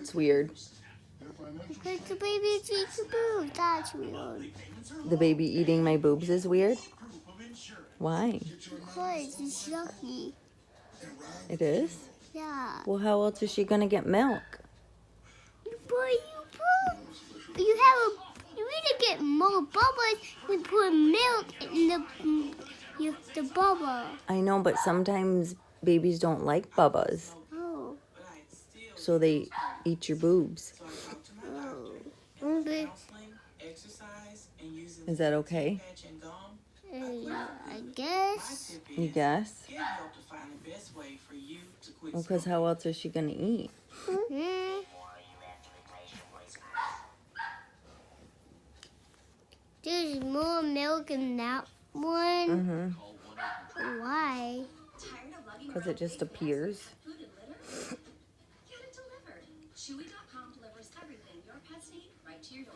it's weird? Because the baby eats your boobs. That's weird. The baby eating my boobs is weird? Why? Because it's yucky. It is? Yeah. Well, how else is she gonna get milk? You need to get more bubbles. We put milk in the bubble. I know, but sometimes babies don't like bubbas. Oh. So they eat your boobs. Oh. Is that okay? I guess. You guess? Well, because how else is she gonna eat? Mm-hmm. There's more milk in that one. Mm-hmm. Why? Because it just appears. Get it delivered. Chewy.com delivers everything your pets need right to your door.